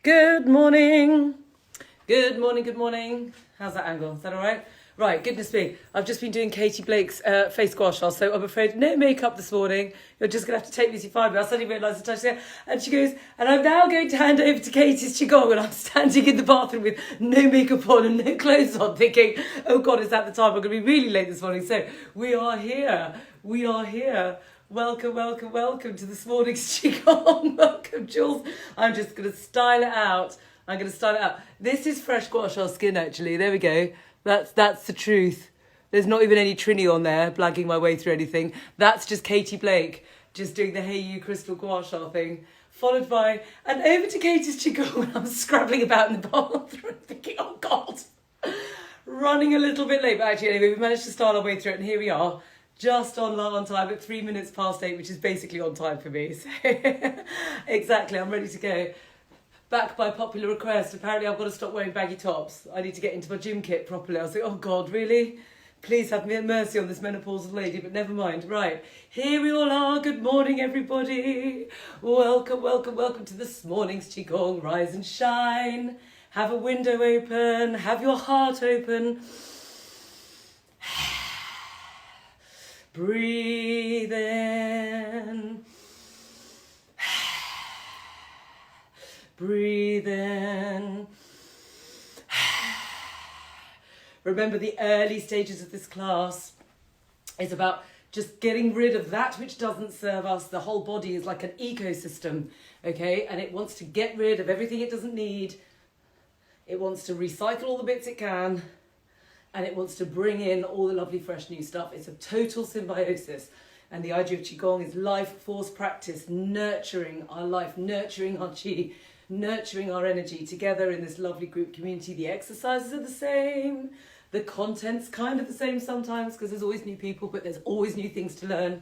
Good morning. Good morning, good morning. How's that angle? Is that all right? Right, goodness me. I've just been doing Katie Blake's face gua sha, so I'm afraid no makeup this morning. You're just going to have to take me as you find me. I suddenly realised the touch there. And she goes, and I'm now going to hand over to Katie's Qigong, and I'm standing in the bathroom with no makeup on and no clothes on, thinking, oh God, is that the time? I'm going to be really late this morning. So we are here. We are here. Welcome, welcome, welcome to this morning's Qigong. Welcome, Jules. I'm just going to style it out. This is fresh gua sha skin, actually. There we go. That's the truth. There's not even any Trini on there, blagging my way through anything. That's just Katie Blake, just doing the Hey You Crystal Gua Sha thing. Followed by, and over to Katie's Qigong, and I'm scrabbling about in the bathroom, thinking, oh God. Running a little bit late, but actually, anyway, we managed to start our way through it, and here we are. Just on time at 3 minutes past 8, which is basically on time for me. So exactly, I'm ready to go. Back by popular request. Apparently I've got to stop wearing baggy tops. I need to get into my gym kit properly. I was like, oh God, really? Please have mercy on this menopausal lady, but never mind. Right, here we all are. Good morning, everybody. Welcome, welcome, welcome to this morning's Qigong. Rise and shine. Have a window open. Have your heart open. Breathe in. Breathe in. Remember, the early stages of this class is about just getting rid of that which doesn't serve us. The whole body is like an ecosystem, okay? And it wants to get rid of everything it doesn't need. It wants to recycle all the bits it can. And it wants to bring in all the lovely, fresh, new stuff. It's a total symbiosis. And the idea of Qigong is life force practice, nurturing our life, nurturing our Qi, nurturing our energy together in this lovely group community. The exercises are the same. The content's kind of the same sometimes because there's always new people, but there's always new things to learn.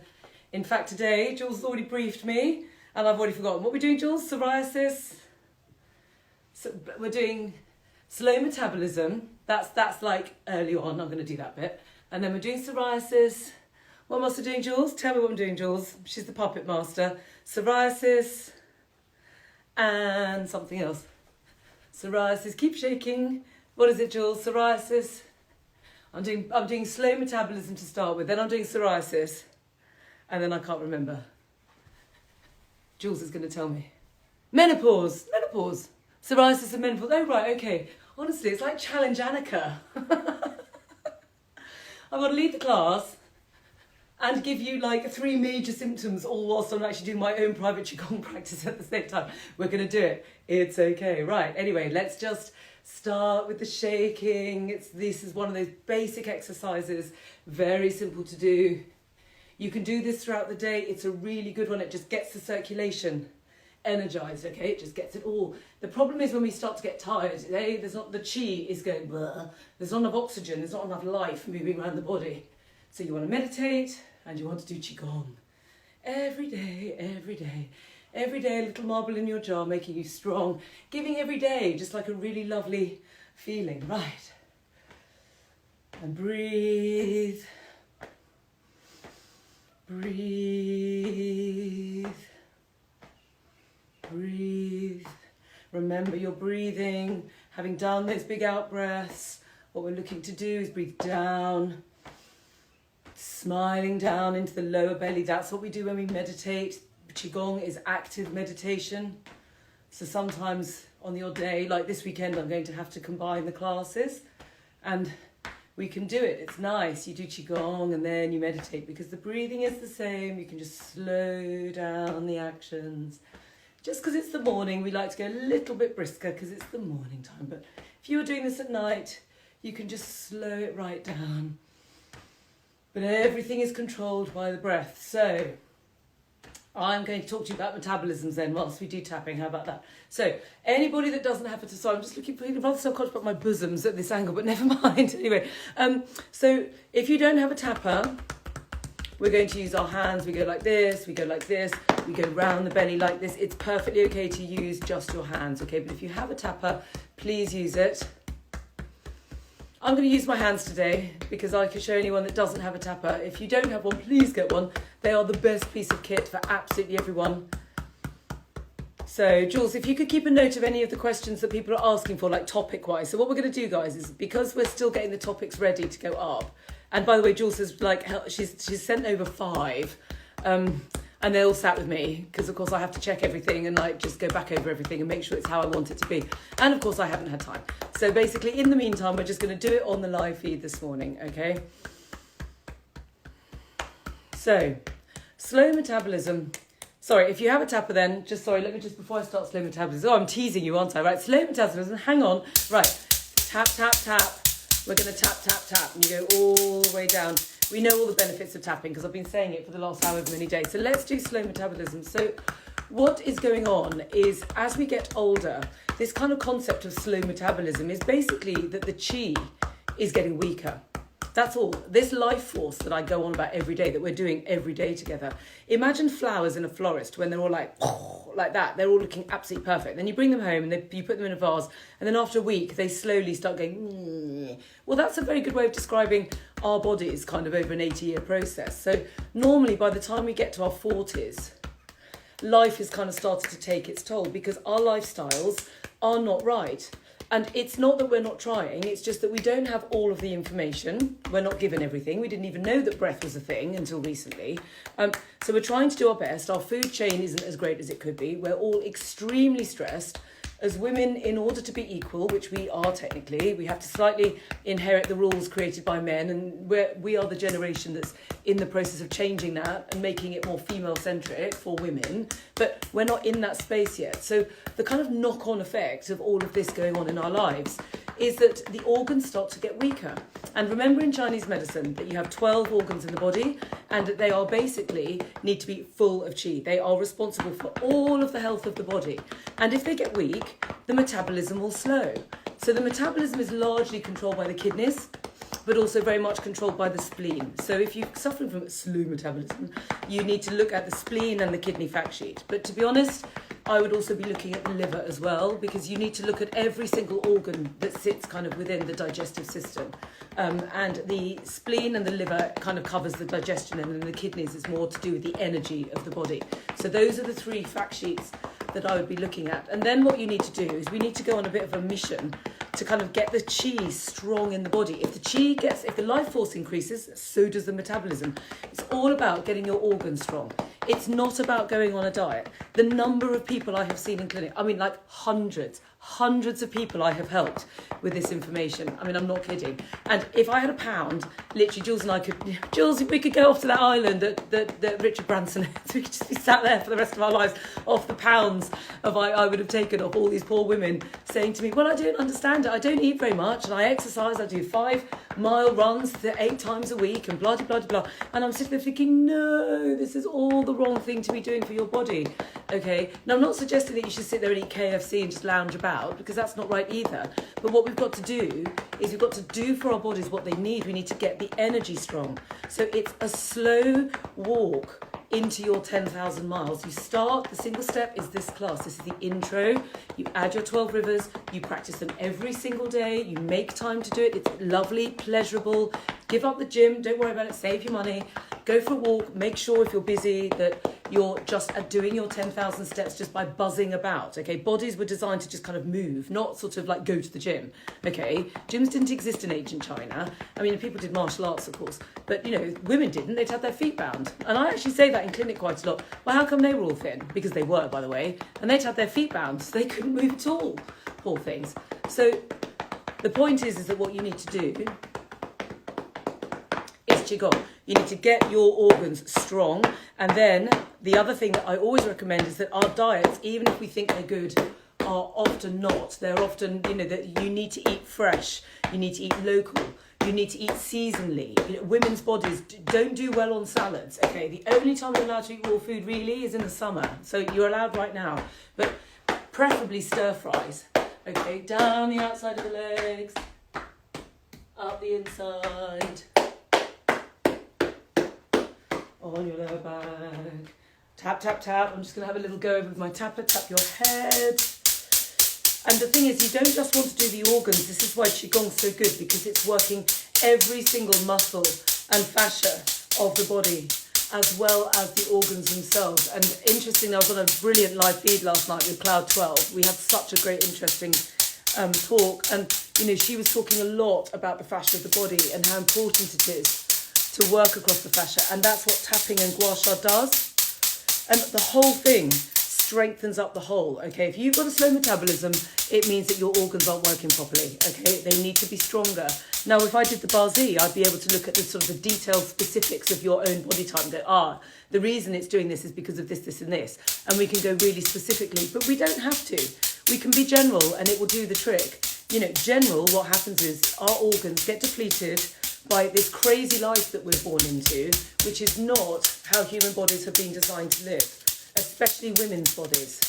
In fact, today, Jules has already briefed me and I've already forgotten. What we're doing, Jules? Psoriasis. So we're doing slow metabolism. That's like early on. I'm going to do that bit. And then we're doing psoriasis. What am I also doing, Jules? Tell me what I'm doing, Jules. She's the puppet master. Psoriasis and something else. Psoriasis. Keep shaking. What is it, Jules? Psoriasis. I'm doing slow metabolism to start with. Then I'm doing psoriasis. And then I can't remember. Jules is going to tell me. Menopause. Menopause. Psoriasis and menopause. Oh, right, okay. Honestly, it's like Challenge Annika. I've got to lead the class and give you like 3 major symptoms all whilst I'm actually doing my own private Qigong practice at the same time. We're going to do it. It's okay. Right. Anyway, let's just start with the shaking. This is one of those basic exercises. Very simple to do. You can do this throughout the day. It's a really good one. It just gets the circulation energized, okay? It just gets it all. The problem is when we start to get tired, there's not, the Qi is going, blah. There's not enough oxygen, there's not enough life moving around the body. So you want to meditate and you want to do Qigong. Every day, every day. Every day a little marble in your jar making you strong. Giving every day just like a really lovely feeling, right? And breathe. Breathe. Breathe. Remember your breathing. Having done those big out breaths, what we're looking to do is breathe down, smiling down into the lower belly. That's what we do when we meditate. Qigong is active meditation. So sometimes on the odd day, like this weekend, I'm going to have to combine the classes and we can do it. It's nice. You do Qigong and then you meditate because the breathing is the same. You can just slow down the actions. Just because it's the morning, we like to go a little bit brisker because it's the morning time. But if you're doing this at night, you can just slow it right down. But everything is controlled by the breath. So I'm going to talk to you about metabolisms then whilst we do tapping. How about that? So anybody that doesn't have it, so I'm just looking for, I'm rather self-conscious about my bosoms at this angle, but never mind. Anyway, so if you don't have a tapper, we're going to use our hands. We go like this, we go like this, we go round the belly like this. It's perfectly okay to use just your hands, okay? But if you have a tapper, please use it. I'm going to use my hands today because I can show anyone that doesn't have a tapper. If you don't have one, please get one. They are the best piece of kit for absolutely everyone. So So, Jules, if you could keep a note of any of the questions that people are asking for, like topic-wise. So what we're going to do, guys, is because we're still getting the topics ready to go up, and by the way, Jules has she's sent over 5, and they all sat with me because, of course, I have to check everything and like just go back over everything and make sure it's how I want it to be. And of course, I haven't had time. So basically, in the meantime, we're just going to do it on the live feed this morning, okay? So, slow metabolism. Sorry, if you have a tapper then, before I start slow metabolism. Oh, I'm teasing you, aren't I? Right, slow metabolism, hang on. Right, tap, tap, tap. We're going to tap, tap, tap. And you go all the way down. We know all the benefits of tapping because I've been saying it for the last however many days. So let's do slow metabolism. So what is going on is as we get older, this kind of concept of slow metabolism is basically that the chi is getting weaker. That's all. This life force that I go on about every day, that we're doing every day together. Imagine flowers in a florist when they're all like that. They're all looking absolutely perfect. Then you bring them home and you put them in a vase. And then after a week, they slowly start going, Well, that's a very good way of describing our bodies kind of over an 80-year process. So normally by the time we get to our 40s, life has kind of started to take its toll because our lifestyles are not right. And it's not that we're not trying, it's just that we don't have all of the information. We're not given everything. We didn't even know that breath was a thing until recently. So we're trying to do our best. Our food chain isn't as great as it could be. We're all extremely stressed. As women, in order to be equal, which we are technically, we have to slightly inherit the rules created by men, and we are the generation that's in the process of changing that and making it more female-centric for women, but we're not in that space yet. So the kind of knock-on effect of all of this going on in our lives is that the organs start to get weaker. And remember in Chinese medicine that you have 12 organs in the body and that they are basically need to be full of qi. They are responsible for all of the health of the body. And if they get weak, the metabolism will slow. So the metabolism is largely controlled by the kidneys, but also very much controlled by the spleen. So if you're suffering from slow metabolism, you need to look at the spleen and the kidney fact sheet. But to be honest, I would also be looking at the liver as well, because you need to look at every single organ that sits kind of within the digestive system. And the spleen and the liver kind of covers the digestion, and then the kidneys is more to do with the energy of the body. So those are the 3 fact sheets that I would be looking at. And then what you need to do is we need to go on a bit of a mission to kind of get the chi strong in the body. If the life force increases, so does the metabolism. It's all about getting your organs strong. It's not about going on a diet. The number of people I have seen in clinic, I mean like hundreds of people I have helped with this information. I mean, I'm not kidding. And if I had £1, literally Jules and I if we could go off to that island that Richard Branson is, we could just be sat there for the rest of our lives off the pounds I would have taken off all these poor women saying to me, well, I don't understand it. I don't eat very much and I exercise. I do 5-mile runs 8 times a week and blah, blah, blah, blah. And I'm sitting there thinking, no, this is all the wrong thing to be doing for your body. Okay. Now, I'm not suggesting that you should sit there and eat KFC and just lounge about, because that's not right either. But what we've got to do is we've got to do for our bodies what they need. We need to get the energy strong. So it's a slow walk into your 10,000 miles. You start, the single step is this class. This is the intro. You add your 12 rivers. You practice them every single day. You make time to do it. It's lovely, pleasurable. Give up the gym. Don't worry about it. Save your money. Go for a walk. Make sure if you're busy that you're just doing your 10,000 steps just by buzzing about, okay? Bodies were designed to just kind of move, not sort of like go to the gym, okay? Gyms didn't exist in ancient China. I mean, people did martial arts, of course, but, you know, women didn't. They'd have their feet bound. And I actually say that in clinic quite a lot. Well, how come they were all thin? Because they were, by the way. And they'd have their feet bound, so they couldn't move at all, poor things. So the point is that what you need to do is Qigong. You need to get your organs strong. And then the other thing that I always recommend is that our diets, even if we think they're good, are often not. They're often, you know, that you need to eat fresh. You need to eat local. You need to eat seasonally. You know, women's bodies don't do well on salads, okay? The only time you're allowed to eat raw food really is in the summer. So you're allowed right now. But preferably stir fries, okay? Down the outside of the legs, up the inside. On your lower back. Tap, tap, tap. I'm just going to have a little go over with my tapper. Tap your head. And the thing is, you don't just want to do the organs. This is why Qigong's so good, because it's working every single muscle and fascia of the body. as well as the organs themselves. And interestingly, I was on a brilliant live feed last night with Cloud 12. We had such a great, interesting talk. And, you know, she was talking a lot about the fascia of the body and how important it is to work across the fascia. And that's what tapping and gua sha does. And the whole thing strengthens up the whole, okay? If you've got a slow metabolism, it means that your organs aren't working properly, okay? They need to be stronger. Now, if I did the Bazi, I'd be able to look at the sort of the detailed specifics of your own body type and go, the reason it's doing this is because of this, this and this. And we can go really specifically, but we don't have to. We can be general and it will do the trick. You know, general, what happens is our organs get depleted by this crazy life that we're born into, which is not how human bodies have been designed to live, especially women's bodies.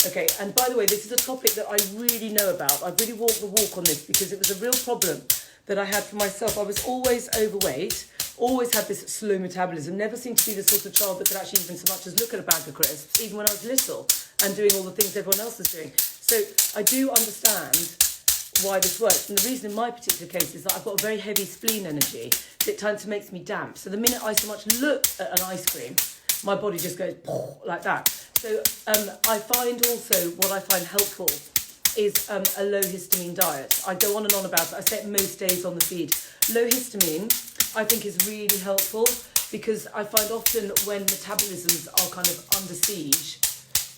Okay, and by the way, this is a topic that I really know about. I've really walked the walk on this because it was a real problem that I had for myself. I was always overweight, always had this slow metabolism, never seemed to be the sort of child that could actually even so much as look at a bag of crisps, even when I was little and doing all the things everyone else was doing. So I do understand why this works. And the reason in my particular case is that I've got a very heavy spleen energy that tends to makes me damp. So the minute I so much look at an ice cream, my body just goes like that. So I find also what I find helpful is a low histamine diet. I go on and on about it. I say it most days on the feed. Low histamine, I think, is really helpful because I find often when metabolisms are kind of under siege,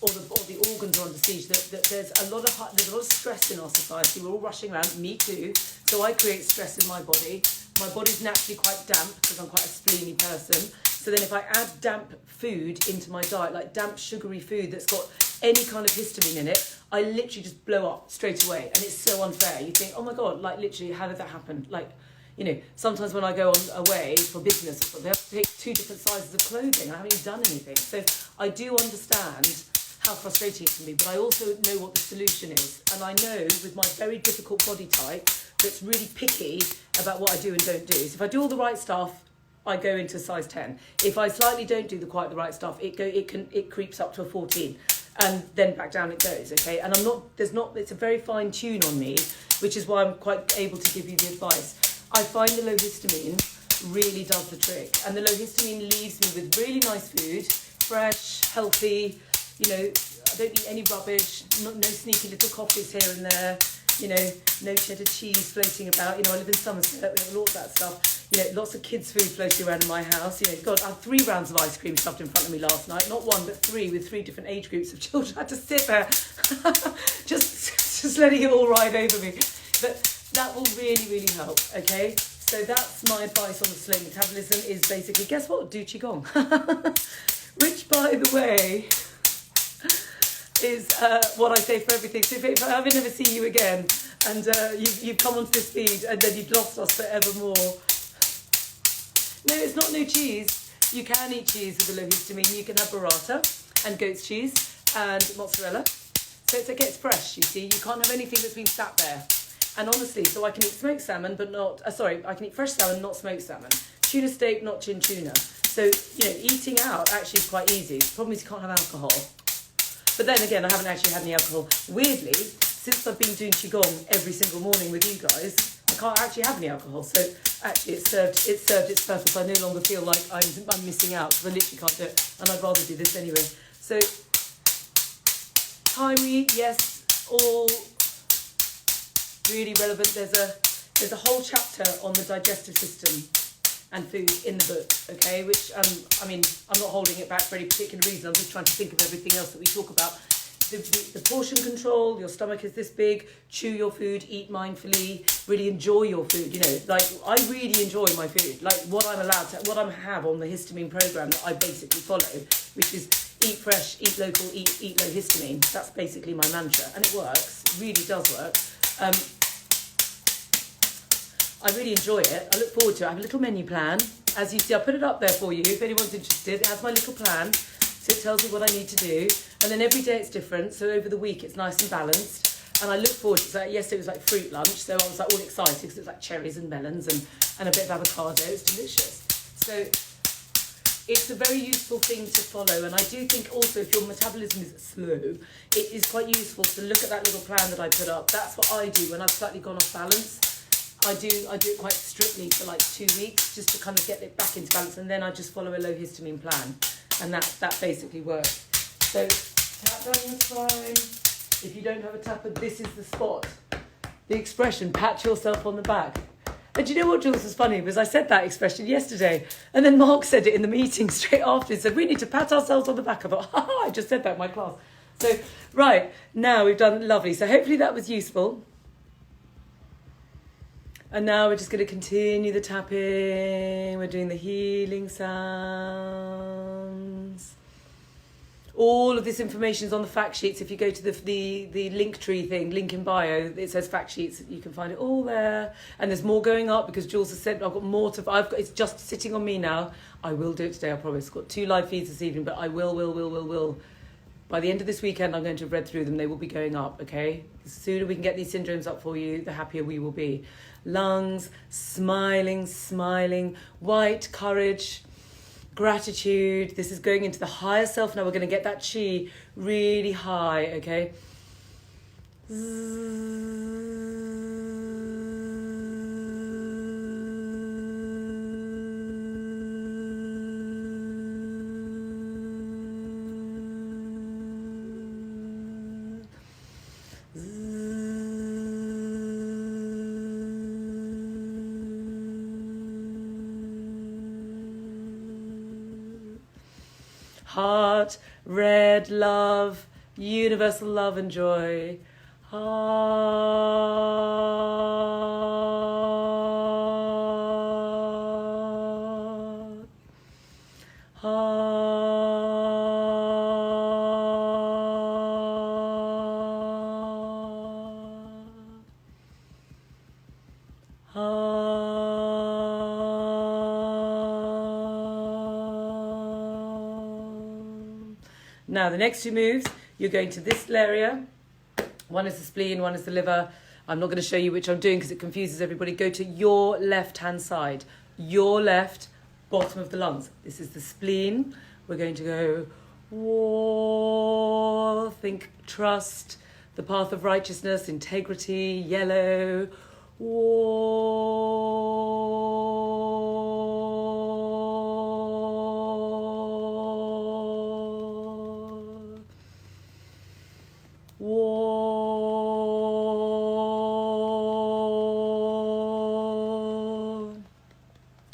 or the organs are under siege, that there's a lot of stress in our society. We're all rushing around, me too. So I create stress in my body. My body's naturally quite damp because I'm quite a spleeny person. So then if I add damp food into my diet, like damp sugary food that's got any kind of histamine in it, I literally just blow up straight away. And it's so unfair. You think, oh my God, like literally, how did that happen? Like, you know, sometimes when I go away for business or something, they have to take 2 different sizes of clothing. I haven't even done anything. So I do understand how frustrating it can be, but I also know what the solution is. And I know with my very difficult body type that's really picky about what I do and don't do. So if I do all the right stuff, I go into a size 10. If I slightly don't do quite the right stuff, it creeps up to a 14, and then back down it goes. Okay, and it's a very fine tune on me, which is why I'm quite able to give you the advice. I find the low histamine really does the trick, and the low histamine leaves me with really nice food, fresh, healthy. You know, I don't eat any rubbish, no sneaky little coffees here and there, you know, no cheddar cheese floating about. You know, I live in Somerset, we have all that stuff. You know, lots of kids' food floating around in my house. You know, God, I had 3 rounds of ice cream shoved in front of me last night. Not 1, but 3, with 3 different age groups of children. I had to sit there, just letting it all ride over me. But that will really, really help, okay? So that's my advice on the slow metabolism is basically, guess what? Do Qigong. Which, by the way, is what I say for everything. So if I ever never see you again and you've come onto this feed and then you've lost us forevermore. No, it's not no cheese. You can eat cheese with a low histamine. You can have burrata and goat's cheese and mozzarella. So it's okay, it's fresh, you see. You can't have anything that's been sat there. And honestly, so I can eat smoked salmon, but not, I can eat fresh salmon, not smoked salmon. Tuna steak, not chin tuna. So, you know, eating out actually is quite easy. The problem is you can't have alcohol. But then again, I haven't actually had any alcohol. Weirdly, since I've been doing Qigong every single morning with you guys, I can't actually have any alcohol. So actually it served its purpose. I no longer feel like I'm missing out because I literally can't do it. And I'd rather do this anyway. So, thyroid, yes, all really relevant. There's a whole chapter on the digestive system and food in the book, okay, which, I mean, I'm not holding it back for any particular reason. I'm just trying to think of everything else that we talk about. The portion control, your stomach is this big, chew your food, eat mindfully, really enjoy your food, you know, like, I really enjoy my food, like, what I have on the histamine program that I basically follow, which is eat fresh, eat local, eat low histamine. That's basically my mantra, and it works, it really does work. I really enjoy it. I look forward to it. I have a little menu plan. As you see, I'll put it up there for you if anyone's interested. It has my little plan. So it tells me what I need to do. And then every day it's different. So over the week it's nice and balanced. And I look forward to it. So yesterday was like fruit lunch. So I was like all excited because it was like cherries and melons and a bit of avocado. It's delicious. So it's a very useful thing to follow. And I do think also if your metabolism is slow, it is quite useful to look at that little plan that I put up. That's what I do when I've slightly gone off balance. I do it quite strictly for like 2 weeks just to kind of get it back into balance, and then I just follow a low histamine plan, and that basically works. So tap down your spine. If you don't have a tapper, this is the spot. The expression, pat yourself on the back. And do you know what, Jules, was funny? Because I said that expression yesterday, and then Mark said it in the meeting straight after. He said, we need to pat ourselves on the back. I thought, I just said that in my class. So, right, now we've done lovely. So hopefully that was useful. And now we're just going to continue the tapping. We're doing the healing sounds. All of this information is on the fact sheets. If you go to the link tree thing, link in bio, it says fact sheets. You can find it all there. And there's more going up because Jules has said I've got more to. It's just sitting on me now. I will do it today, I promise. I've got 2 live feeds this evening, but I will. By the end of this weekend, I'm going to have read through them. They will be going up, okay? The sooner we can get these syndromes up for you, the happier we will be. Lungs, smiling, white, courage, gratitude. This is going into the higher self now. We're going to get that chi really high, okay? Heart, red, love, universal love and joy. Heart, heart, Now, the next 2 moves, you're going to this area. One is the spleen, one is the liver. I'm not going to show you which I'm doing because it confuses everybody. Go to your left-hand side. Your left, bottom of the lungs. This is the spleen. We're going to go, whoa, think trust, the path of righteousness, integrity, yellow, whoa.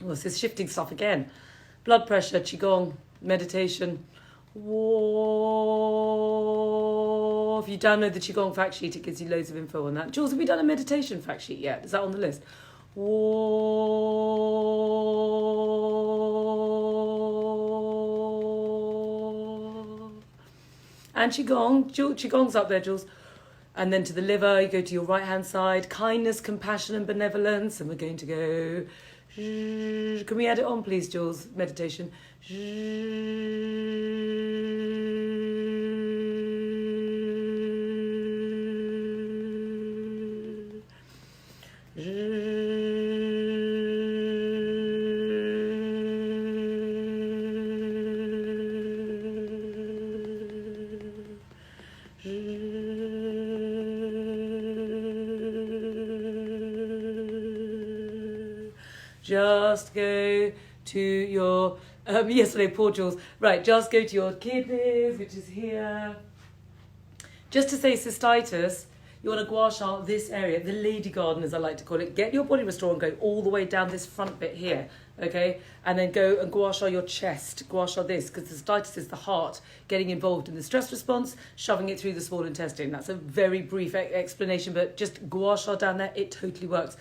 This is shifting stuff again. Blood pressure, Qigong, meditation. Whoa. If you download the Qigong fact sheet, it gives you loads of info on that. Jules, have we done a meditation fact sheet yet? Is that on the list? Whoa. And Qigong. Qigong's up there, Jules. And then to the liver, you go to your right-hand side. Kindness, compassion and benevolence. And we're going to go... Can we add it on, please, Jules? Meditation. Just go to your, yesterday, poor Jules. Right, just go to your kidneys, which is here. Just to say cystitis, you want to gua sha this area, the lady garden as I like to call it. Get your body restore and go all the way down this front bit here, okay? And then go and gua sha your chest, gua sha this, because cystitis is the heart getting involved in the stress response, shoving it through the small intestine. That's a very brief explanation, but just gua sha down there, it totally works.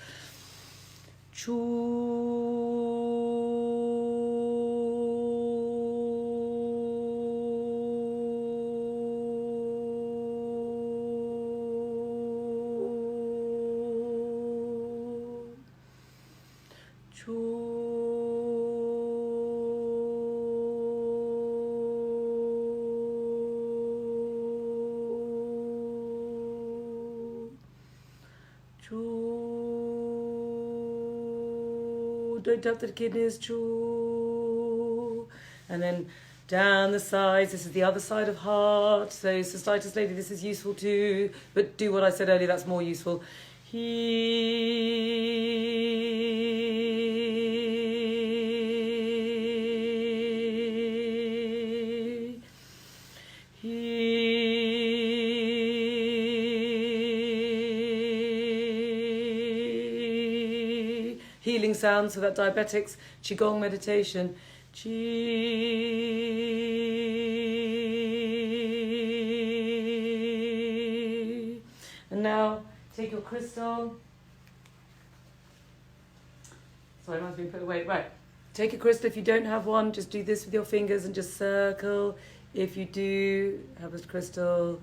Don't tap the kidneys, and then down the sides. This is the other side of heart. So cystitis lady, this is useful too, but do what I said earlier, that's more useful. Healing sounds for that diabetics, Qigong meditation. And now take your crystal. Sorry, mine's been put away. Right. Take a crystal. If you don't have one, just do this with your fingers and just circle. If you do have a crystal,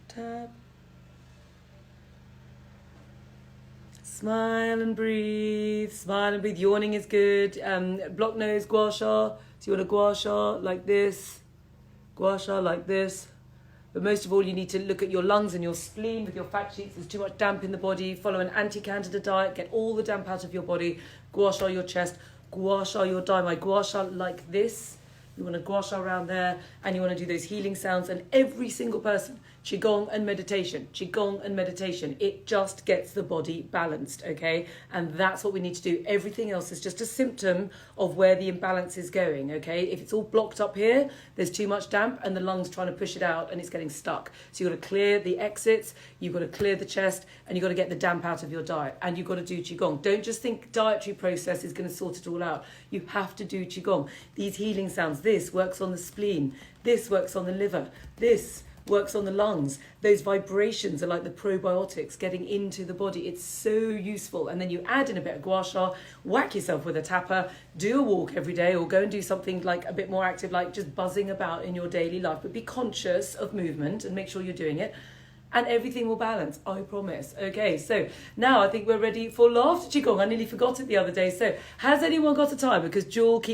tap. Smile and breathe. Smile and breathe. Yawning is good. Block nose, gua sha. So you want a gua sha like this. Gua sha like this. But most of all, you need to look at your lungs and your spleen with your fact sheets. There's too much damp in the body. Follow an anti-candida diet. Get all the damp out of your body. Gua sha your chest. Gua sha your daimai. Gua sha like this. You want to gua sha around there. And you want to do those healing sounds. And every single person, Qigong and meditation. Qigong and meditation. It just gets the body balanced, okay? And that's what we need to do. Everything else is just a symptom of where the imbalance is going, okay? If it's all blocked up here, there's too much damp and the lungs trying to push it out and it's getting stuck. So you've got to clear the exits, you've got to clear the chest, and you've got to get the damp out of your diet. And you've got to do Qigong. Don't just think dietary process is going to sort it all out. You have to do Qigong. These healing sounds, this works on the spleen, this works on the liver, this works on the lungs. Those vibrations are like the probiotics getting into the body. It's so useful. And then you add in a bit of gua sha, whack yourself with a tapper, do a walk every day, or go and do something like a bit more active, like just buzzing about in your daily life. But be conscious of movement and make sure you're doing it. And everything will balance, I promise. Okay, so now I think we're ready for laughter Qigong. I nearly forgot it the other day. So has anyone got a time? Because Jules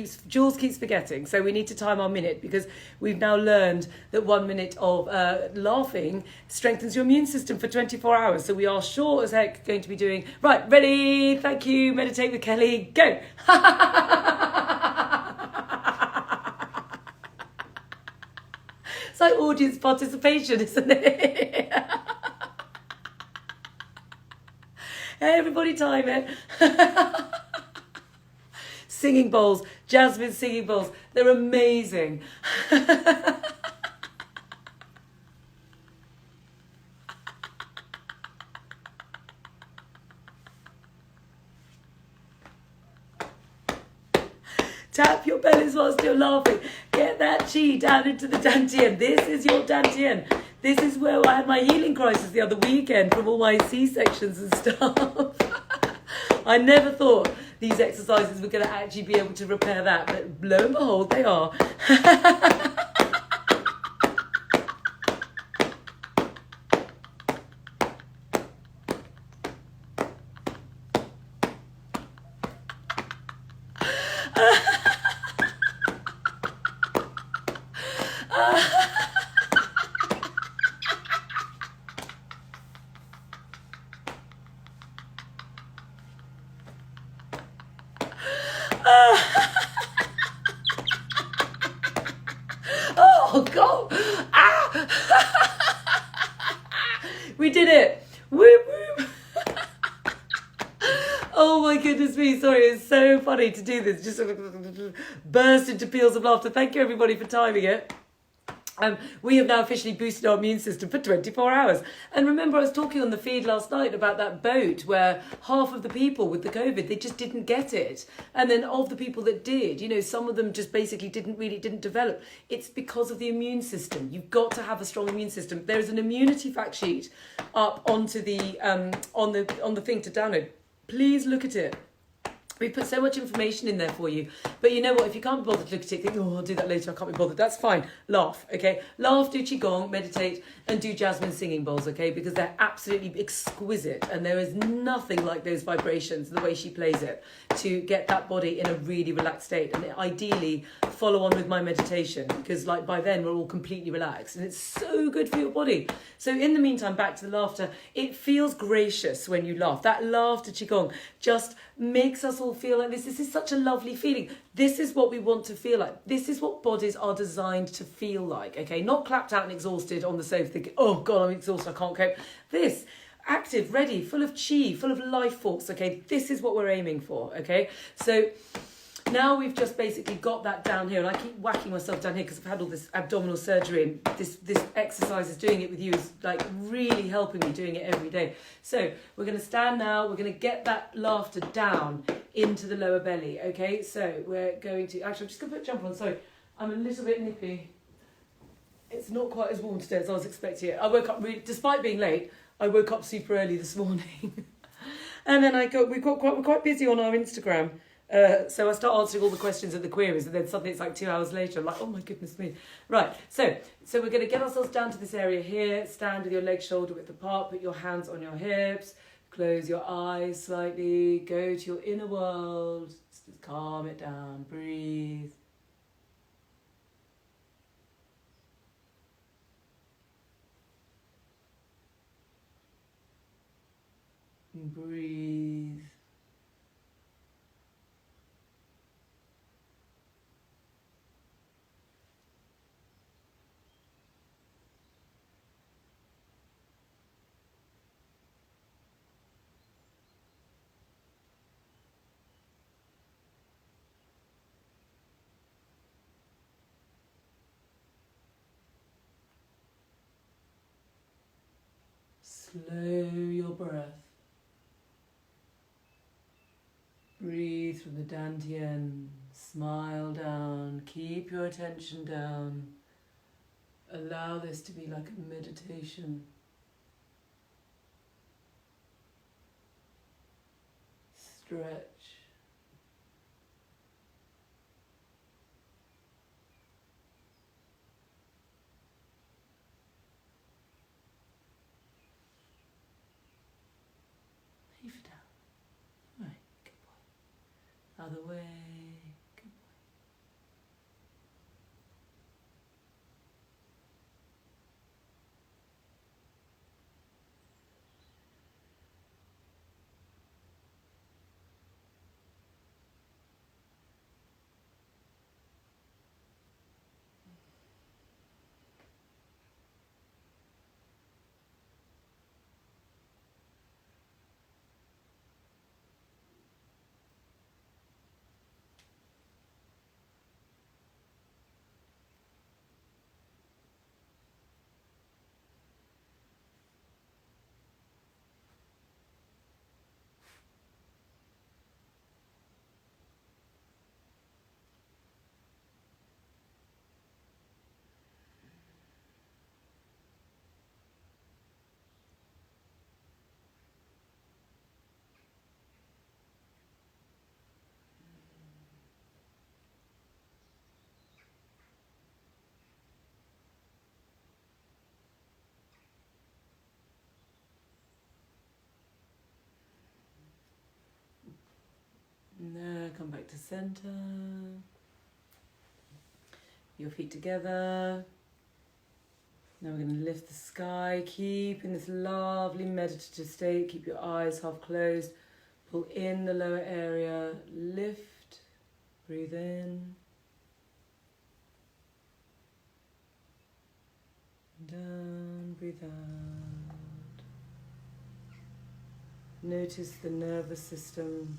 keeps forgetting. So we need to time our minute because we've now learned that 1 minute of laughing strengthens your immune system for 24 hours. So we are sure as heck going to be doing, right, ready, thank you, meditate with Kelly, go. It's like audience participation, isn't it? Everybody time it. Singing bowls, Jasmine singing bowls. They're amazing. Tap your bellies whilst you're laughing. Get that chi down into the dantian. This is your dantian. This is where I had my healing crisis the other weekend from all my C-sections and stuff. I never thought these exercises were going to actually be able to repair that, but lo and behold, they are. Oh, God. Ah. We did it. Woo, woo. Oh, my goodness me. Sorry, it's so funny to do this. Just burst into peals of laughter. Thank you, everybody, for timing it. We have now officially boosted our immune system for 24 hours. And remember, I was talking on the feed last night about that boat where half of the people with the COVID, they just didn't get it. And then of the people that did, you know, some of them just basically didn't develop. It's because of the immune system. You've got to have a strong immune system. There is an immunity fact sheet up onto the on the thing to download. Please look at it. We put so much information in there for you. But you know what? If you can't be bothered to look at it, think, oh, I'll do that later, I can't be bothered. That's fine. Laugh, okay? Laugh, do Qigong, meditate, and do Jasmine singing bowls, okay? Because they're absolutely exquisite. And there is nothing like those vibrations, the way she plays it, to get that body in a really relaxed state. And ideally, follow on with my meditation. Because like by then, we're all completely relaxed. And it's so good for your body. So in the meantime, back to the laughter. It feels gracious when you laugh. That laughter Qigong just makes us all feel like this. This is such a lovely feeling. This is what we want to feel like. This is what bodies are designed to feel like, okay? Not clapped out and exhausted on the sofa thinking, oh God, I'm exhausted, I can't cope. This, active, ready, full of chi, full of life force, okay? This is what we're aiming for, okay? So now we've just basically got that down here, and I keep whacking myself down here because I've had all this abdominal surgery, and this exercise is doing it with you is like really helping me doing it every day. So we're going to stand now, we're going to get that laughter down into the lower belly, okay? So we're going to, actually I'm just going to put a jumper on, sorry, I'm a little bit nippy. It's not quite as warm today as I was expecting it. I woke up really, despite being late, I woke up super early this morning. And then we're quite busy on our Instagram. So I start answering all the questions and the queries, and then suddenly it's like 2 hours later. I'm like, oh my goodness me. Right, so we're going to get ourselves down to this area here. Stand with your legs shoulder width apart. Put your hands on your hips. Close your eyes slightly. Go to your inner world. Just calm it down. Breathe. Breathe. Slow your breath. Breathe from the dantian. Smile down. Keep your attention down. Allow this to be like a meditation. Stretch. Leave it down. Right, good boy. Other way. Good boy. Now come back to center. Your feet together. Now we're going to lift the sky. Keep in this lovely meditative state. Keep your eyes half closed. Pull in the lower area. Lift. Breathe in. Down. Breathe out. Notice the nervous system.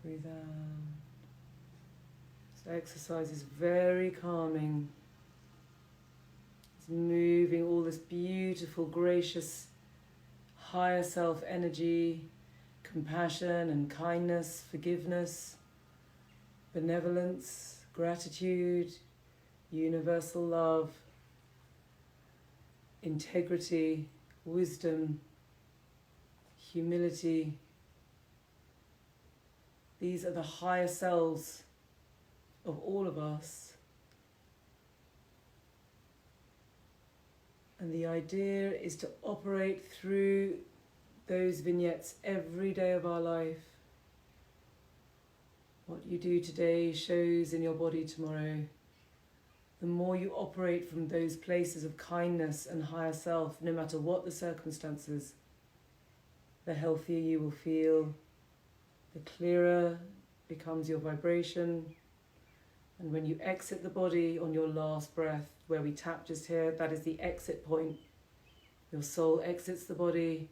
Breathe out. This exercise is very calming. It's moving all this beautiful, gracious, higher self energy, compassion and kindness, forgiveness, benevolence, gratitude, universal love, integrity, wisdom, humility. These are the higher selves of all of us. And the idea is to operate through those vignettes every day of our life. What you do today shows in your body tomorrow. The more you operate from those places of kindness and higher self, no matter what the circumstances, the healthier you will feel, the clearer becomes your vibration. And when you exit the body on your last breath, where we tap just here, that is the exit point. Your soul exits the body,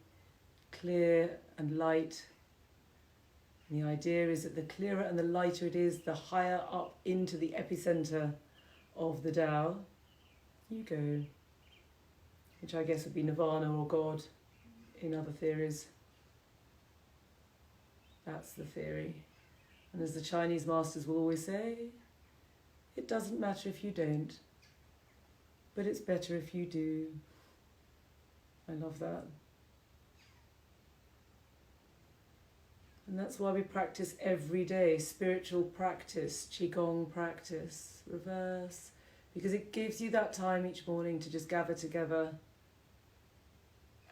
clear and light. And the idea is that the clearer and the lighter it is, the higher up into the epicenter of the Tao you go, which I guess would be Nirvana or God in other theories. That's the theory. And as the Chinese masters will always say, it doesn't matter if you don't, but it's better if you do. I love that. And that's why we practice every day, spiritual practice, Qigong practice, reverse, because it gives you that time each morning to just gather together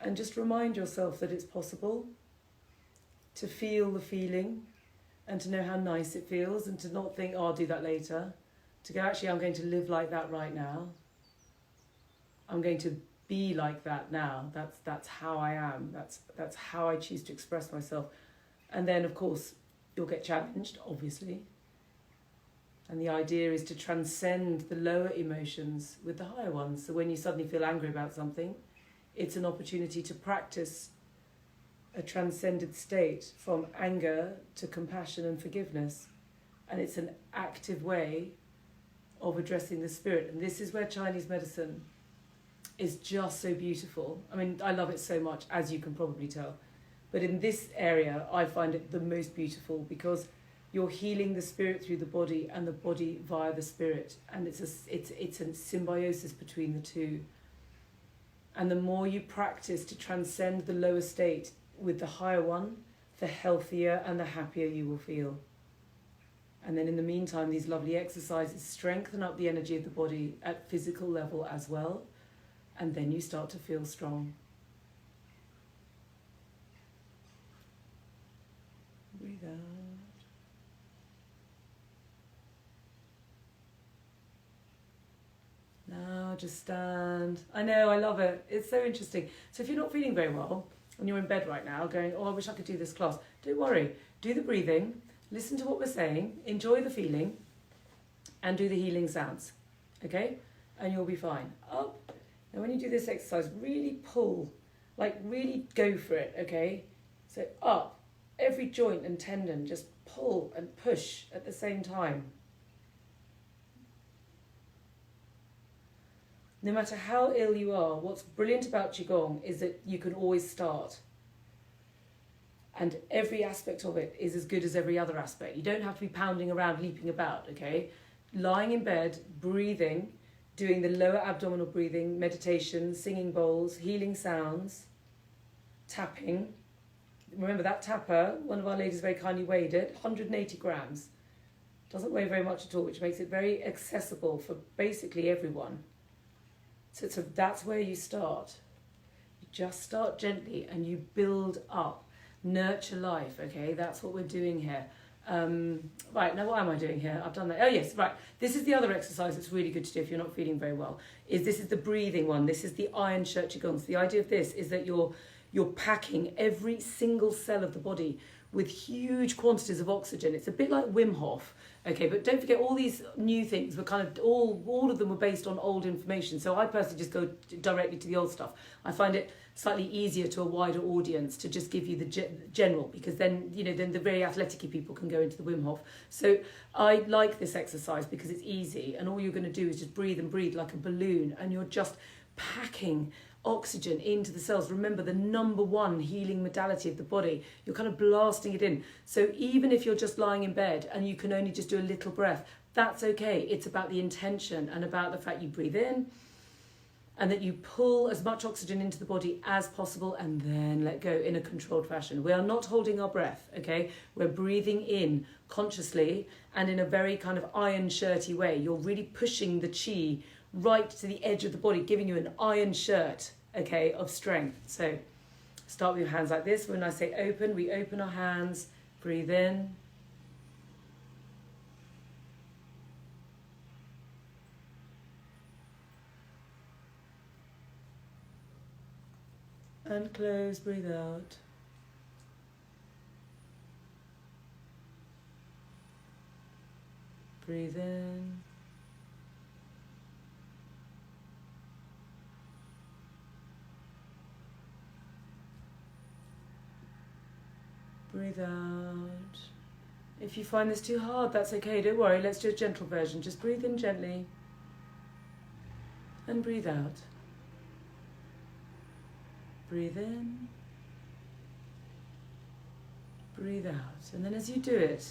and just remind yourself that it's possible to feel the feeling and to know how nice it feels and to not think, oh, I'll do that later. To go, actually, I'm going to live like that right now. I'm going to be like that now. That's how I am. That's how I choose to express myself. And then, of course, you'll get challenged, obviously. And the idea is to transcend the lower emotions with the higher ones. So when you suddenly feel angry about something, it's an opportunity to practice a transcended state from anger to compassion and forgiveness. And it's an active way of addressing the spirit. And this is where Chinese medicine is just so beautiful. I mean, I love it so much, as you can probably tell. But in this area, I find it the most beautiful because you're healing the spirit through the body and the body via the spirit. And it's a symbiosis between the two. And the more you practice to transcend the lower state with the higher one, the healthier and the happier you will feel. And then in the meantime, these lovely exercises strengthen up the energy of the body at physical level as well. And then you start to feel strong. Breathe out. Now just stand. I know, I love it. It's so interesting. So if you're not feeling very well and you're in bed right now going, oh, I wish I could do this class, don't worry. Do the breathing, listen to what we're saying, enjoy the feeling, and do the healing sounds. Okay? And you'll be fine. Up. And when you do this exercise, really pull. Like really go for it, okay? So up. Every joint and tendon, just pull and push at the same time. No matter how ill you are, what's brilliant about Qigong is that you can always start. And every aspect of it is as good as every other aspect. You don't have to be pounding around, leaping about, okay? Lying in bed, breathing, doing the lower abdominal breathing, meditation, singing bowls, healing sounds, tapping. Remember that tapper, one of our ladies very kindly weighed it, 180 grams. Doesn't weigh very much at all, which makes it very accessible for basically everyone. So that's where you start. You just start gently and you build up. Nurture life, okay? That's what we're doing here. Right, now what am I doing here? I've done that. Oh yes, right. This is the other exercise that's really good to do if you're not feeling very well. This is the breathing one. This is the iron shirt Qigong. So the idea of this is that you're packing every single cell of the body with huge quantities of oxygen. It's a bit like Wim Hof, okay? But don't forget all these new things were kind of, all of them were based on old information. So I personally just go directly to the old stuff. I find it slightly easier to a wider audience to just give you the general, because then, then the very athletic people can go into the Wim Hof. So I like this exercise because it's easy and all you're going to do is just breathe and breathe like a balloon and you're just packing oxygen into the cells. Remember, the number one healing modality of the body, you're kind of blasting it in. So even if you're just lying in bed and you can only just do a little breath, that's okay. It's about the intention and about the fact you breathe in and that you pull as much oxygen into the body as possible and then let go in a controlled fashion. We are not holding our breath, okay? We're breathing in consciously and in a very kind of iron shirty way. You're really pushing the chi right to the edge of the body, giving you an iron shirt, okay, of strength. So start with your hands like this. When I say open, we open our hands, breathe in. And close, breathe out. Breathe in. Breathe out. If you find this too hard, that's okay, don't worry. Let's do a gentle version. Just breathe in gently. And breathe out. Breathe in, breathe out. And then as you do it,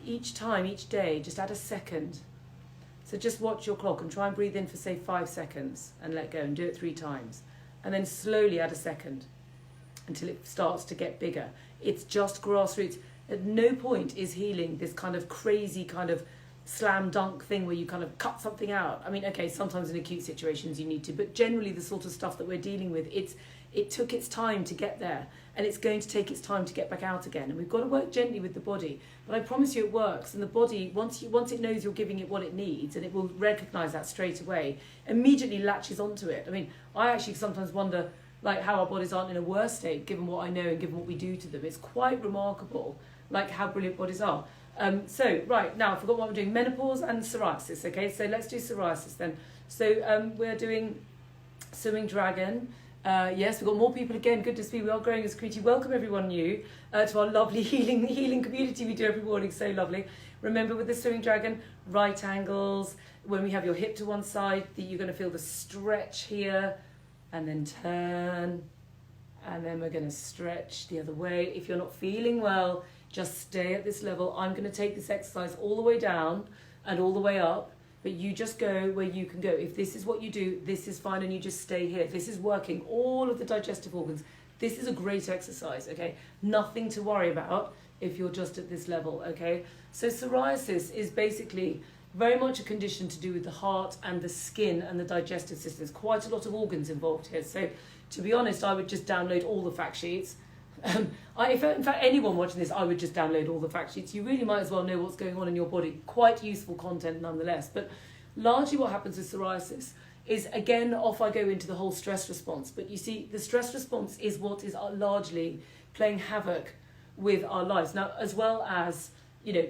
each time, each day, just add a second. So just watch your clock and try and breathe in for, say, 5 seconds and let go and do it 3 times. And then slowly add a second until it starts to get bigger. It's just grassroots. At no point is healing this kind of crazy kind of slam dunk thing where you kind of cut something out. I mean, okay, sometimes in acute situations you need to, but generally the sort of stuff that we're dealing with, it took its time to get there and it's going to take its time to get back out again. And we've got to work gently with the body, but I promise you it works. And the body, once it knows you're giving it what it needs, and it will recognize that straight away, immediately latches onto it. I mean, I actually sometimes wonder like how our bodies aren't in a worse state given what I know and given what we do to them. It's quite remarkable, like how brilliant bodies are. So, right, now I forgot what we're doing. Menopause and psoriasis, okay? So let's do psoriasis then. So we're doing Swimming Dragon. Yes, we've got more people again. Good to see. We are growing as a community. Welcome everyone new to our lovely healing community we do every morning. So lovely. Remember with the Swimming Dragon, right angles. When we have your hip to one side, you're going to feel the stretch here and then turn. And then we're going to stretch the other way. If you're not feeling well, just stay at this level. I'm going to take this exercise all the way down and all the way up, but you just go where you can go. If this is what you do, this is fine, and you just stay here. This is working all of the digestive organs. This is a great exercise, okay? Nothing to worry about if you're just at this level, okay? So psoriasis is basically very much a condition to do with the heart and the skin and the digestive system. There's quite a lot of organs involved here. So to be honest, I would just download all the fact sheets. In fact, anyone watching this, I would just download all the fact sheets. You really might as well know what's going on in your body. Quite useful content nonetheless. But largely what happens with psoriasis is, again, off I go into the whole stress response. But you see, the stress response is what is largely playing havoc with our lives. Now, as well as,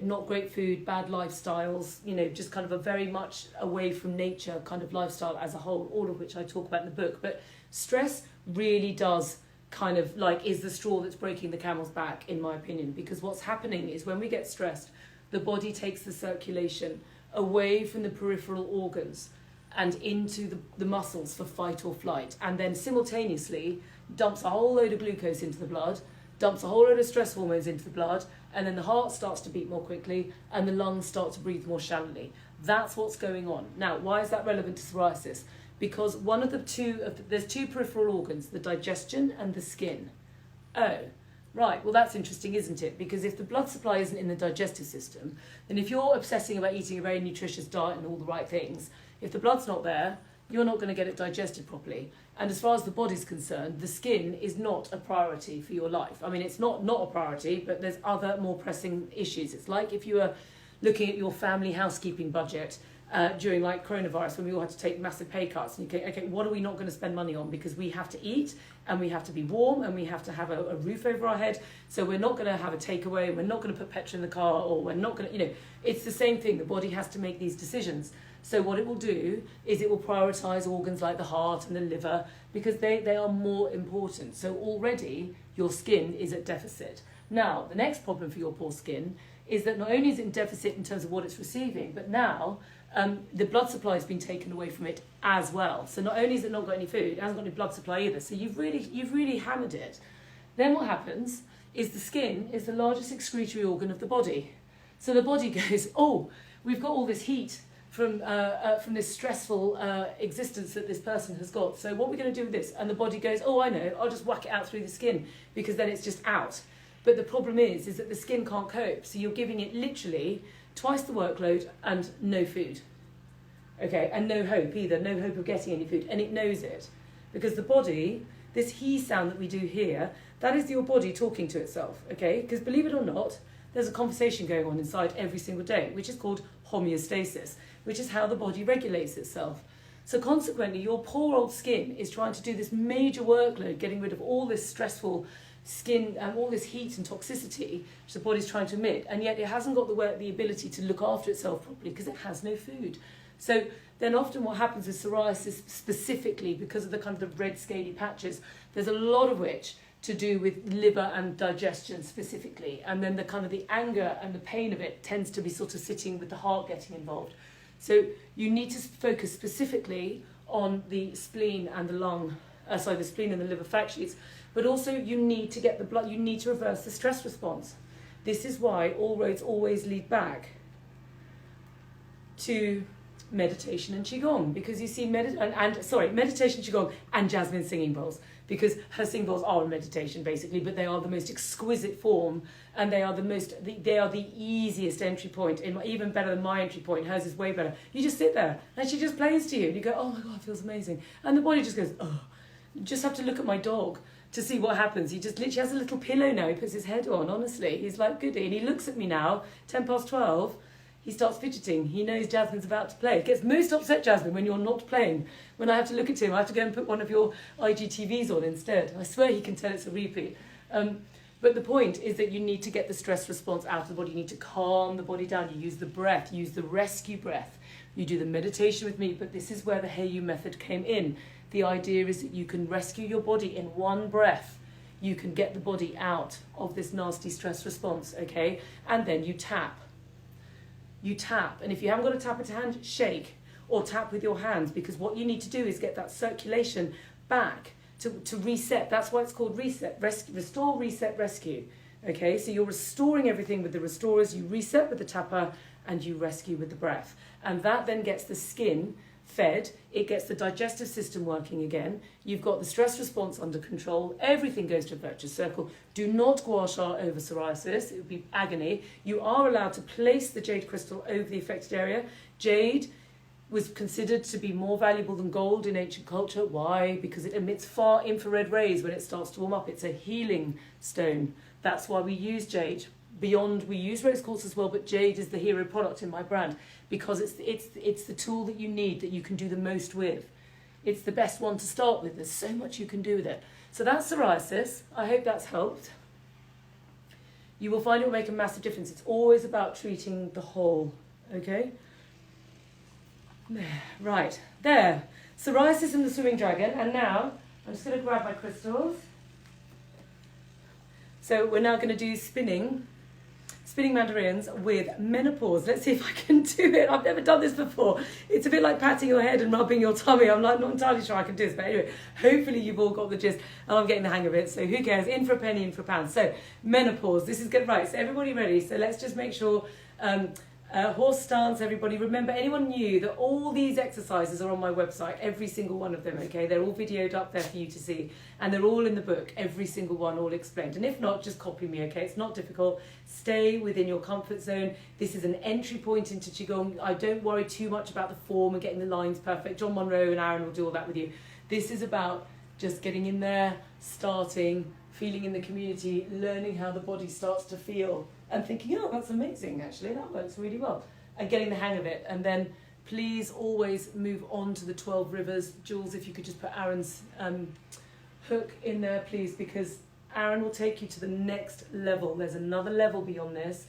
not great food, bad lifestyles, just kind of a very much away from nature kind of lifestyle as a whole, all of which I talk about in the book. But stress really does kind of is the straw that's breaking the camel's back, in my opinion, because what's happening is when we get stressed, the body takes the circulation away from the peripheral organs and into the muscles for fight or flight, and then simultaneously dumps a whole load of glucose into the blood, dumps a whole load of stress hormones into the blood, and then the heart starts to beat more quickly and the lungs start to breathe more shallowly. That's what's going on. Now, why is that relevant to psoriasis? Because there's 2 peripheral organs, the digestion and the skin. Oh, right, well that's interesting, isn't it? Because if the blood supply isn't in the digestive system, then if you're obsessing about eating a very nutritious diet and all the right things, if the blood's not there, you're not going to get it digested properly. And as far as the body's concerned, the skin is not a priority for your life. I mean, it's not a priority, but there's other more pressing issues. It's like if you were looking at your family housekeeping budget during coronavirus, when we all had to take massive pay cuts, and you go, okay, what are we not going to spend money on? Because we have to eat and we have to be warm and we have to have a roof over our head. So we're not going to have a takeaway, we're not going to put petrol in the car, or we're not going to, it's the same thing. The body has to make these decisions. So what it will do is it will prioritize organs like the heart and the liver because they are more important. So already your skin is at deficit. Now, the next problem for your poor skin is that not only is it in deficit in terms of what it's receiving, but now the blood supply has been taken away from it as well. So not only has it not got any food, it hasn't got any blood supply either. So you've really hammered it. Then what happens is the skin is the largest excretory organ of the body. So the body goes, oh, we've got all this heat from this stressful existence that this person has got. So what we're going to do with this? And the body goes, oh, I know, I'll just whack it out through the skin, because then it's just out. But the problem is that the skin can't cope. So you're giving it literally twice the workload and no food. Okay, and no hope either, no hope of getting any food. And it knows it. Because the body, this he sound that we do here, that is your body talking to itself, okay? Because believe it or not, there's a conversation going on inside every single day, which is called homeostasis, which is how the body regulates itself. So consequently, your poor old skin is trying to do this major workload, getting rid of all this stressful skin and all this heat and toxicity which the body's trying to emit, and yet it hasn't got the ability to look after itself properly because it has no food. So then often what happens with psoriasis specifically, because of the kind of the red scaly patches, there's a lot of which to do with liver and digestion specifically, and then the kind of the anger and the pain of it tends to be sort of sitting with the heart getting involved. So you need to focus specifically on the spleen and the spleen and the liver fat sheets, but also you need to get the blood, you need to reverse the stress response. This is why all roads always lead back to meditation and Qigong, because you see meditation, Qigong and Jasmine singing bowls, because her singing bowls are a meditation basically, but they are the most exquisite form, and they are the easiest entry point, even better than my entry point. Hers is way better. You just sit there and she just plays to you and you go, oh my God, it feels amazing. And the body just goes, oh. You just have to look at my dog to see what happens. He just literally has a little pillow now, he puts his head on, honestly. He's like, goody. And he looks at me now, 12:10, he starts fidgeting. He knows Jasmine's about to play. It gets most upset, Jasmine, when you're not playing. When I have to look at him, I have to go and put one of your IGTVs on instead. I swear he can tell it's a repeat. But the point is that you need to get the stress response out of the body. You need to calm the body down. You use the breath, you use the rescue breath. You do the meditation with me, but this is where the Hey You method came in. The idea is that you can rescue your body in one breath. You can get the body out of this nasty stress response, okay? And then you tap. You tap, and if you haven't got a tap at hand, shake or tap with your hands, because what you need to do is get that circulation back to reset. That's why it's called reset, rescue, restore, reset, rescue. Okay, so you're restoring everything with the restorers, you reset with the tapper, and you rescue with the breath. And that then gets the skin fed, it gets the digestive system working again, you've got the stress response under control, everything goes to a virtuous circle. Do not gua sha over psoriasis, it would be agony. You are allowed to place the jade crystal over the affected area. Jade was considered to be more valuable than gold in ancient culture. Why? Because it emits far infrared rays when it starts to warm up. It's a healing stone. That's why we use jade. Beyond, we use rose quartz as well, but jade is the hero product in my brand, because it's the tool that you need, that you can do the most with. It's the best one to start with. There's so much you can do with it. So that's psoriasis. I hope that's helped. You will find it will make a massive difference. It's always about treating the whole, okay? There, right, there. Psoriasis and the swimming dragon. And now, I'm just going to grab my crystals. So we're now going to do spinning mandarins with menopause. Let's see if I can do it. I've never done this before. It's a bit like patting your head and rubbing your tummy. I'm like not entirely sure I can do this, but anyway, hopefully you've all got the gist and I'm getting the hang of it. So who cares? In for a penny, in for a pound. So menopause, this is good. Right, so everybody ready? So let's just make sure, horse stance, everybody. Remember, anyone new, that all these exercises are on my website, every single one of them, okay? They're all videoed up there for you to see, and they're all in the book, every single one, all explained. And if not, just copy me, okay? It's not difficult. Stay within your comfort zone. This is an entry point into Qigong. I don't worry too much about the form and getting the lines perfect. John Monroe and Aaron will do all that with you. This is about just getting in there, starting, feeling in the community, learning how the body starts to feel, and thinking, oh, that's amazing, actually, that works really well, and getting the hang of it. And then please always move on to the 12 rivers. Jules, if you could just put Aaron's hook in there, please, because Aaron will take you to the next level. There's another level beyond this,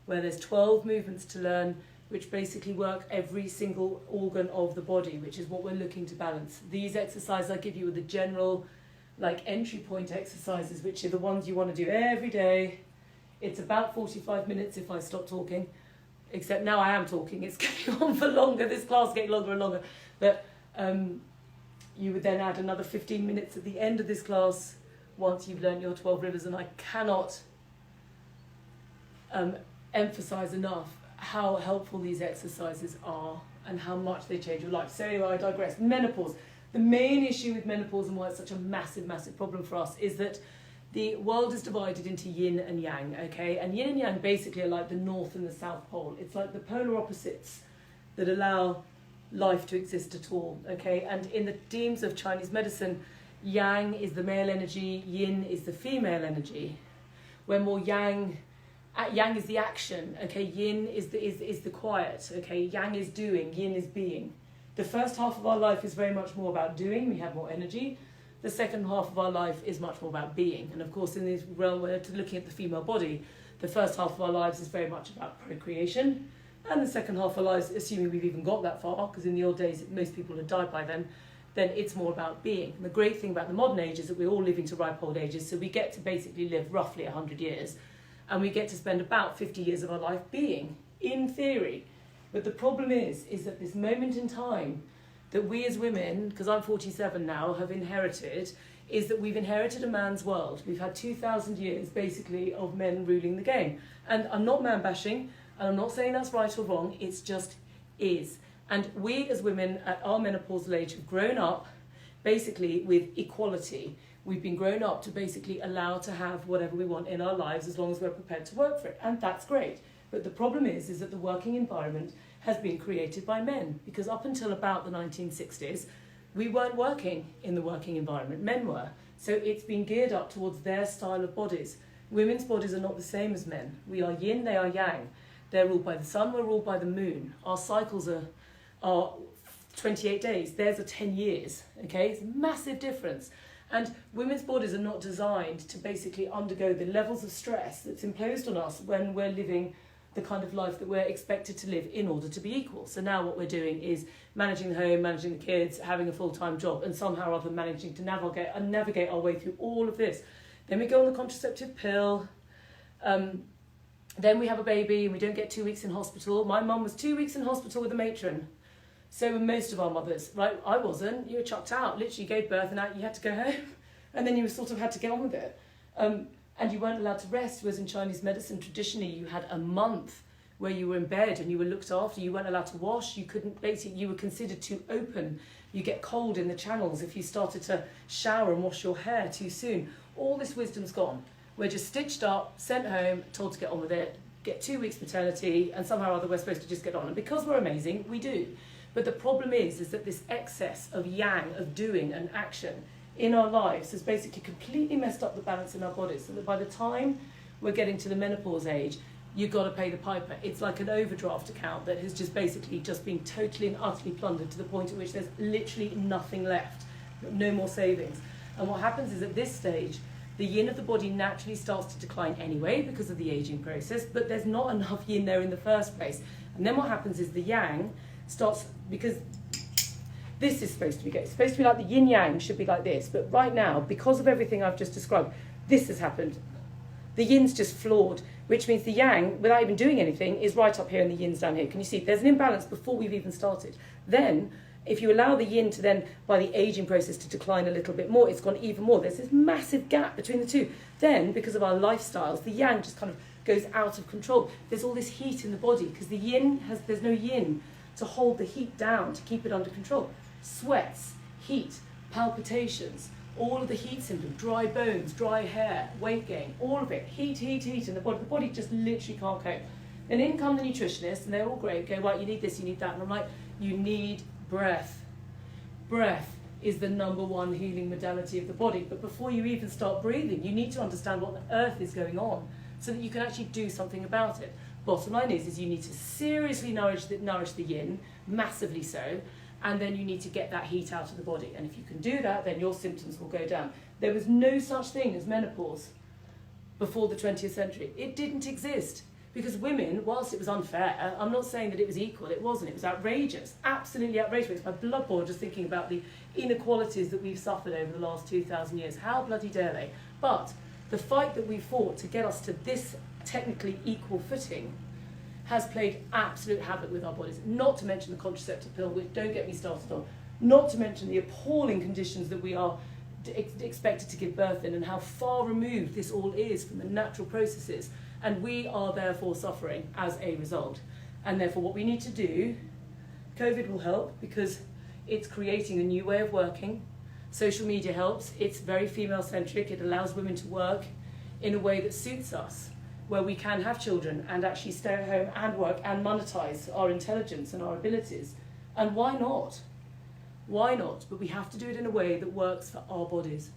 where there's 12 movements to learn, which basically work every single organ of the body, which is what we're looking to balance. These exercises I give you are the general, like, entry point exercises, which are the ones you want to do every day. It's about 45 minutes if I stop talking, except now I am talking. It's going on for longer. This class is getting longer and longer. But you would then add another 15 minutes at the end of this class once you've learned your 12 rivers. And I cannot emphasize enough how helpful these exercises are and how much they change your life. So anyway, I digress. Menopause. The main issue with menopause and why it's such a massive, massive problem for us is that the world is divided into yin and yang, okay? And yin and yang basically are like the north and the south pole. It's like the polar opposites that allow life to exist at all, okay? And in the themes of Chinese medicine, yang is the male energy, yin is the female energy. Where more yang is the action, okay? Yin is the quiet, okay? Yang is doing, yin is being. The first half of our life is very much more about doing, we have more energy. The second half of our life is much more about being. And of course, in this realm, we're looking at the female body, the first half of our lives is very much about procreation. And the second half of our lives, assuming we've even got that far, because in the old days, most people had died by then it's more about being. And the great thing about the modern age is that we're all living to ripe old ages, so we get to basically live roughly 100 years. And we get to spend about 50 years of our life being, in theory. But the problem is that this moment in time that we as women, because I'm 47 now, have inherited, is that we've inherited a man's world. We've had 2,000 years, basically, of men ruling the game. And I'm not man bashing, and I'm not saying that's right or wrong, it's just is. And we as women at our menopausal age have grown up, basically, with equality. We've been grown up to basically allow to have whatever we want in our lives as long as we're prepared to work for it. And that's great. But the problem is that the working environment has been created by men, because up until about the 1960s, we weren't working in the working environment, men were. So it's been geared up towards their style of bodies. Women's bodies are not the same as men. We are yin, they are yang. They're ruled by the sun, we're ruled by the moon. Our cycles are 28 days, theirs are 10 years, okay? It's a massive difference. And women's bodies are not designed to basically undergo the levels of stress that's imposed on us when we're living the kind of life that we're expected to live in order to be equal. So now what we're doing is managing the home, managing the kids, having a full-time job, and somehow or other managing to navigate our way through all of this. Then we go on the contraceptive pill. Then we have a baby and we don't get 2 weeks in hospital. My mum was 2 weeks in hospital with a matron. So were most of our mothers, right? I wasn't. You were chucked out. Literally gave birth and out you had to go home. And then you sort of had to get on with it. And you weren't allowed to rest, whereas in Chinese medicine, traditionally, you had a month where you were in bed and you were looked after. You weren't allowed to wash. You were considered too open. You get cold in the channels if you started to shower and wash your hair too soon. All this wisdom's gone. We're just stitched up, sent home, told to get on with it, get 2 weeks maternity, and somehow or other we're supposed to just get on. And because we're amazing, we do. But the problem is that this excess of yang, of doing and action in our lives has basically completely messed up the balance in our bodies, so that by the time we're getting to the menopause age, you've got to pay the piper. It's like an overdraft account that has just basically just been totally and utterly plundered to the point at which there's literally nothing left, no more savings. And what happens is at this stage, the yin of the body naturally starts to decline anyway because of the aging process, but there's not enough yin there in the first place. And then what happens is the yang starts, because this is supposed to be good. It's supposed to be like the yin-yang should be like this. But right now, because of everything I've just described, this has happened. The yin's just flawed, which means the yang, without even doing anything, is right up here and the yin's down here. Can you see? There's an imbalance before we've even started. Then, if you allow the yin to then, by the aging process, to decline a little bit more, it's gone even more. There's this massive gap between the two. Then, because of our lifestyles, the yang just kind of goes out of control. There's all this heat in the body because the there's no yin to hold the heat down, to keep it under control. Sweats, heat, palpitations, all of the heat symptoms, dry bones, dry hair, weight gain, all of it, heat, and the body just literally can't cope. And in come the nutritionists, and they're all great, go, right, you need this, you need that, and I'm like, you need breath. Breath is the #1 healing modality of the body, but before you even start breathing, you need to understand what on earth is going on, so that you can actually do something about it. Bottom line is you need to seriously nourish the yin, massively so, and then you need to get that heat out of the body. And if you can do that, then your symptoms will go down. There was no such thing as menopause before the 20th century. It didn't exist. Because women, whilst it was unfair, I'm not saying that it was equal, it wasn't. It was outrageous, absolutely outrageous. It's my blood boil just thinking about the inequalities that we've suffered over the last 2,000 years. How bloody dare they? But the fight that we fought to get us to this technically equal footing has played absolute havoc with our bodies, not to mention the contraceptive pill, which don't get me started on, not to mention the appalling conditions that we are expected to give birth in and how far removed this all is from the natural processes, and we are therefore suffering as a result. And therefore what we need to do, COVID will help because it's creating a new way of working. Social media helps. It's very female-centric. It allows women to work in a way that suits us, where we can have children and actually stay at home and work and monetize our intelligence and our abilities. And why not? Why not? But we have to do it in a way that works for our bodies.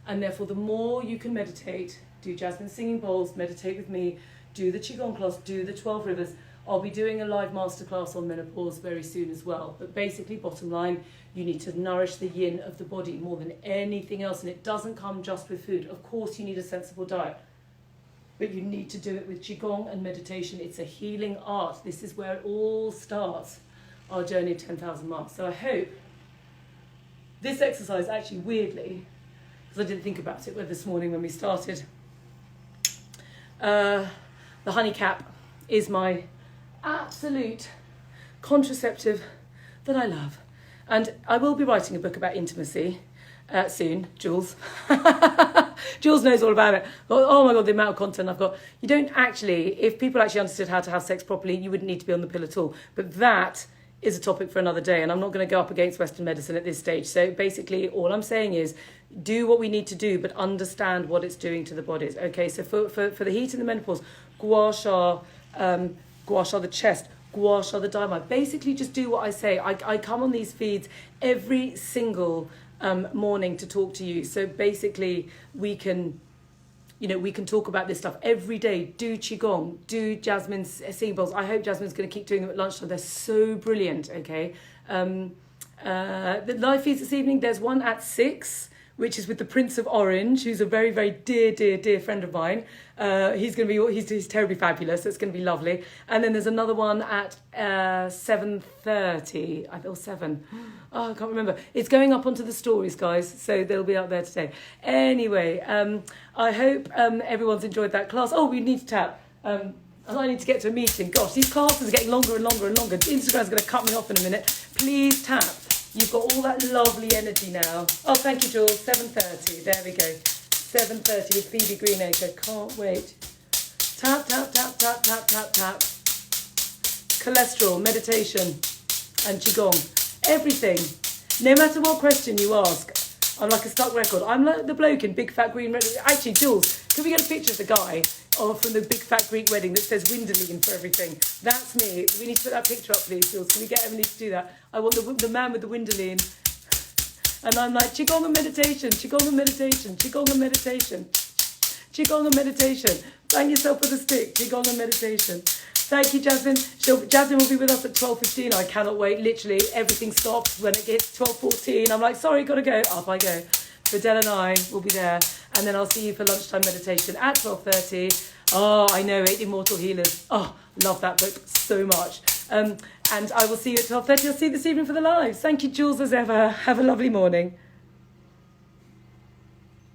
And therefore, the more you can meditate, do Jasmine singing bowls, meditate with me, do the Qigong class, do the 12 rivers. I'll be doing a live masterclass on menopause very soon as well. But basically, bottom line, you need to nourish the yin of the body more than anything else. And it doesn't come just with food. Of course, you need a sensible diet. But you need to do it with Qigong and meditation. It's a healing art. This is where it all starts, our journey of 10,000 miles. So I hope this exercise, actually, weirdly, because I didn't think about it this morning when we started, the honey cap is my absolute contraceptive that I love. And I will be writing a book about intimacy soon, Jules. Jules knows all about it. Oh my God, the amount of content I've got. You don't actually, if people actually understood how to have sex properly, you wouldn't need to be on the pill at all. But that is a topic for another day, and I'm not going to go up against Western medicine at this stage. So basically, all I'm saying is do what we need to do, but understand what it's doing to the bodies. Okay, so for the heat and the menopause, gua sha the chest, gua sha the dharma. Basically, just do what I say. I come on these feeds every single morning to talk to you. So basically, we can talk about this stuff every day. Do Qigong, do Jasmine's singing bowls. I hope Jasmine's going to keep doing them at lunchtime. They're so brilliant, okay? The live feeds this evening, there's one at 6, which is with the Prince of Orange, who's a very, very dear friend of mine. He's terribly fabulous, so it's going to be lovely. And then there's another one at 7:30, or 7. Oh, I can't remember. It's going up onto the stories, guys, so they'll be up there today. Anyway, I hope everyone's enjoyed that class. Oh, we need to tap. And I need to get to a meeting. Gosh, these classes are getting longer and longer and longer. Instagram's going to cut me off in a minute. Please tap. You've got all that lovely energy now. Oh, thank you, Jules. 7:30. There we go. 7:30 with Phoebe Greenacre. Can't wait. Tap, tap, tap, tap, tap, tap, tap. Cholesterol, meditation, and Qigong. Everything. No matter what question you ask, I'm like a stuck record. I'm like the bloke in Big Fat Green... Actually, Jules, can we get a picture of the guy from the Big Fat Greek wedding that says Winderline for everything? That's me. We need to put that picture up, please, Jules. Can we get Emily to do that? I want the man with the Winderline. And I'm like, Qigong and meditation, Qigong and meditation, Qigong and meditation, Qigong and meditation. Bang yourself with a stick, Qigong and meditation. Thank you, Jasmine. Jasmine will be with us at 12:15. I cannot wait. Literally, everything stops when it gets 12:14. I'm like, sorry, gotta go. Up I go. Fidel and I will be there. And then I'll see you for lunchtime meditation at 12:30. Oh, I know, 8 Immortal Healers. Oh, love that book so much. And I will see you at 12:30. I'll see you this evening for the lives. Thank you, Jules, as ever. Have a lovely morning.